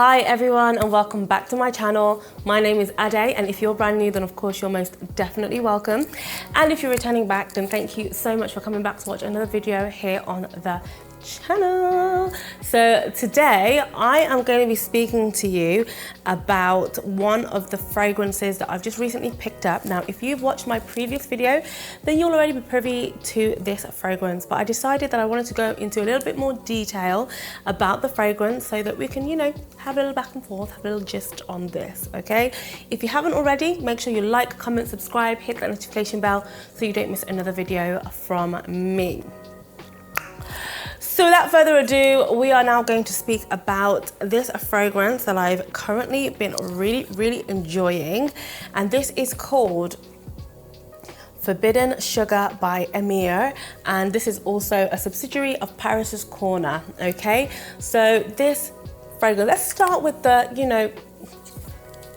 Hi everyone and welcome back to my channel. My name is Ade, and if you're brand new then of course you're most definitely welcome. And if you're returning back then thank you so much for coming back to watch another video here on the channel. So today I am going to be speaking to you about one of the fragrances that I've just recently picked up. Now if you've watched my previous video then you'll already be privy to this fragrance, but I decided that I wanted to go into a little bit more detail about the fragrance so that we can, you know, have a little back and forth, have a little gist on this, okay? If you haven't already, make sure you like, comment, subscribe, hit that notification bell so you don't miss another video from me. So without further ado, we are now going to speak about this fragrance that I've currently been really enjoying, and this is called Forbidden Sugar by Emir, and this is also a subsidiary of Paris' Corner, okay? So this fragrance, let's start with the, you know,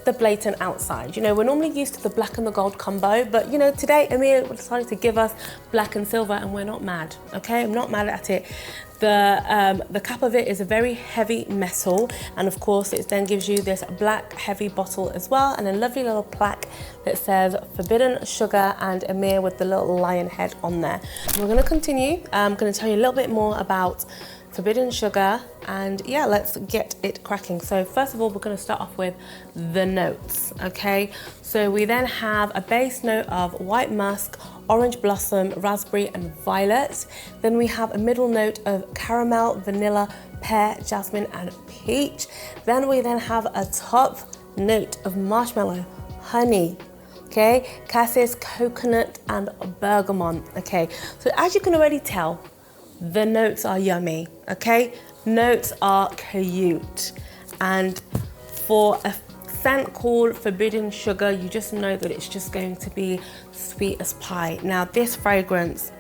the blatant outside. You know, we're normally used to the black and the gold combo, but you know, today Emir decided to give us black and silver and we're not mad, okay? I'm not mad at it. The cap of it is a very heavy metal, and of course it then gives you this black heavy bottle as well, and a lovely little plaque that says Forbidden Sugar and Emir with the little lion head on there. We're going to continue. I'm going to tell you a little bit more about Forbidden Sugar, and yeah, let's get it cracking. So first of all, we're going to start off with the notes, okay? So we then have a base note of white musk, orange blossom, raspberry and violet. Then we have a middle note of caramel, vanilla, pear, jasmine and peach. Then we have a top note of marshmallow, honey, okay, cassis, coconut and bergamot, okay? So as you can already tell, the notes are yummy, okay? Notes are cute. And for a scent called Forbidden Sugar, you just know that it's just going to be sweet as pie. Now this fragrance,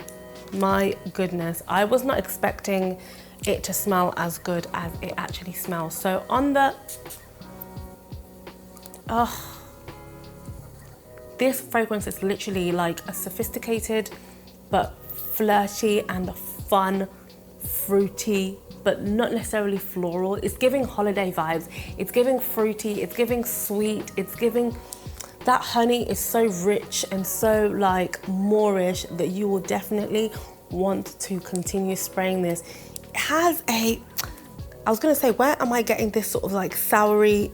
my goodness, I was not expecting it to smell as good as it actually smells. So on the, this fragrance is literally like a sophisticated but flirty and fun, fruity, but not necessarily floral. It's giving holiday vibes. It's giving fruity, it's giving sweet, it's giving, that honey is so rich and so like Moorish that you will definitely want to continue spraying this. It has a, I was gonna say, where am I getting this sort of like soury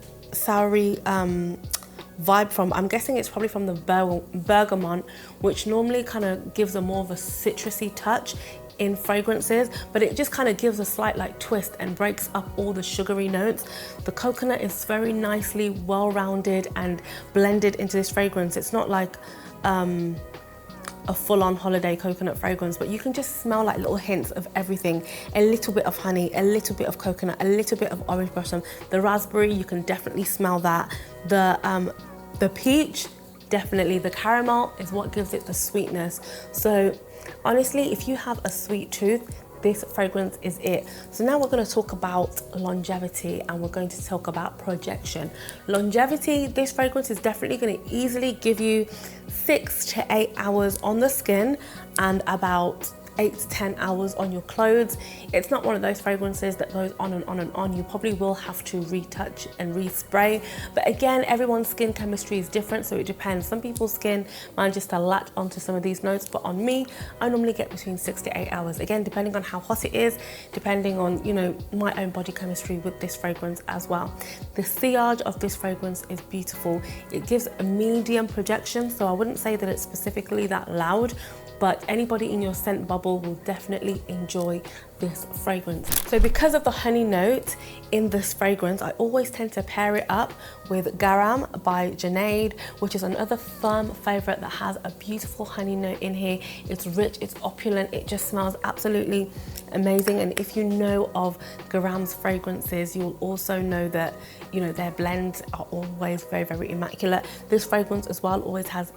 vibe from? I'm guessing it's probably from the bergamot, which normally kind of gives a more of a citrusy touch in fragrances, but it just kind of gives a slight like twist and breaks up all the sugary notes. The coconut is very nicely well-rounded and blended into this fragrance. It's not like a full-on holiday coconut fragrance, but you can just smell like little hints of everything. A little bit of honey, a little bit of coconut, a little bit of orange blossom. The raspberry, you can definitely smell that. The peach, definitely. The caramel is what gives it the sweetness. So honestly, if you have a sweet tooth, this fragrance is it. So now we're going to talk about longevity, and we're going to talk about projection. Longevity, this fragrance is definitely going to easily give you 6 to 8 hours on the skin and about 8 to 10 hours on your clothes. It's not one of those fragrances that goes on and on and on. You probably will have to retouch and respray, but again, everyone's skin chemistry is different, so it depends. Some people's skin manages to latch onto some of these notes, but on me, I normally get between 6 to 8 hours. Again, depending on how hot it is, depending on, you know, my own body chemistry with this fragrance as well. The sillage of this fragrance is beautiful. It gives a medium projection, so I wouldn't say that it's specifically that loud, but anybody in your scent bubble will definitely enjoy this fragrance. So because of the honey note in this fragrance, I always tend to pair it up with Garam by Junaid, which is another firm favorite that has a beautiful honey note in here. It's rich, it's opulent, it just smells absolutely amazing. And if you know of Garam's fragrances, you'll also know that, you know, their blends are always very immaculate. This fragrance as well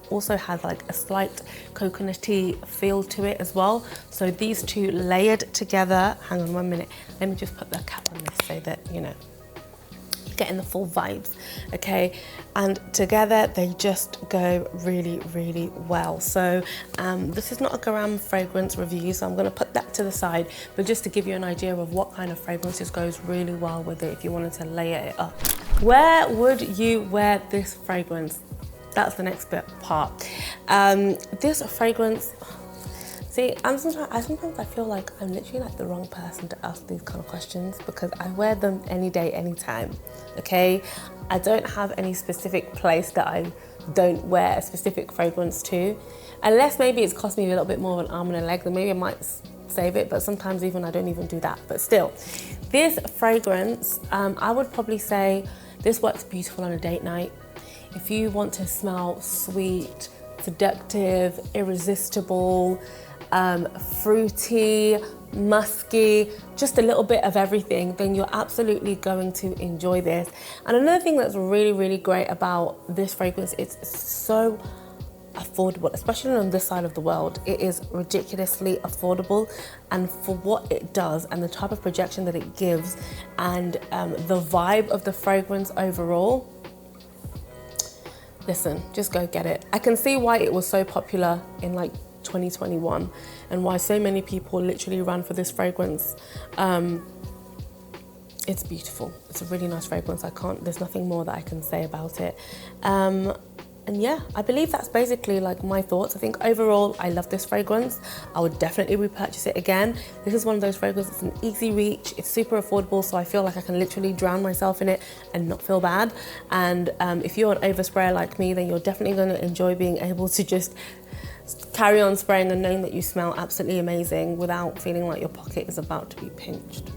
also has like a slight coconutty feel to it as well. So these two layered together, hang on one minute, let me just put the cap on this so that, you know, getting the full vibes, okay? And together they just go really, really well. So this is not a gram fragrance review, so I'm gonna put that to the side, but just to give you an idea of what kind of fragrances goes really well with it if you wanted to layer it up. Where would you wear this fragrance? That's the next part. This fragrance, see, sometimes I feel like I'm literally like the wrong person to ask these kind of questions because I wear them any day, anytime, okay? I don't have any specific place that I don't wear a specific fragrance to, unless maybe it's cost me a little bit more of an arm and a leg, then maybe I might save it, but sometimes even I don't even do that. But still, this fragrance, I would probably say this works beautiful on a date night. If you want to smell sweet, seductive, irresistible, fruity, musky, just a little bit of everything, then you're absolutely going to enjoy this. And another thing that's really, really great about this fragrance, it's so affordable, especially on this side of the world. It is ridiculously affordable, and for what it does and the type of projection that it gives and the vibe of the fragrance overall, listen, just go get it. I can see why it was so popular in like 2021 and why so many people literally ran for this fragrance. It's beautiful. It's a really nice fragrance. There's nothing more that I can say about it. And yeah, I believe that's basically like my thoughts. I think overall, I love this fragrance. I would definitely repurchase it again. This is one of those fragrances, it's an easy reach, it's super affordable, so I feel like I can literally drown myself in it and not feel bad. And if you're an oversprayer like me, then you're definitely gonna enjoy being able to just carry on spraying and knowing that you smell absolutely amazing without feeling like your pocket is about to be pinched.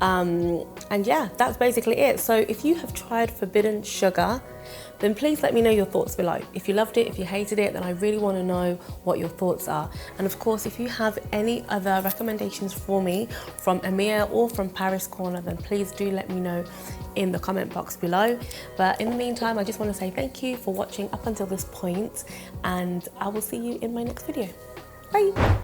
And yeah, that's basically it. So if you have tried Forbidden Sugar, then please let me know your thoughts below. If you loved it, if you hated it, then I really want to know what your thoughts are. And of course, if you have any other recommendations for me from Amir or from Paris Corner, then please do let me know in the comment box below. But in the meantime, I just want to say thank you for watching up until this point, and I will see you in my next video. Bye.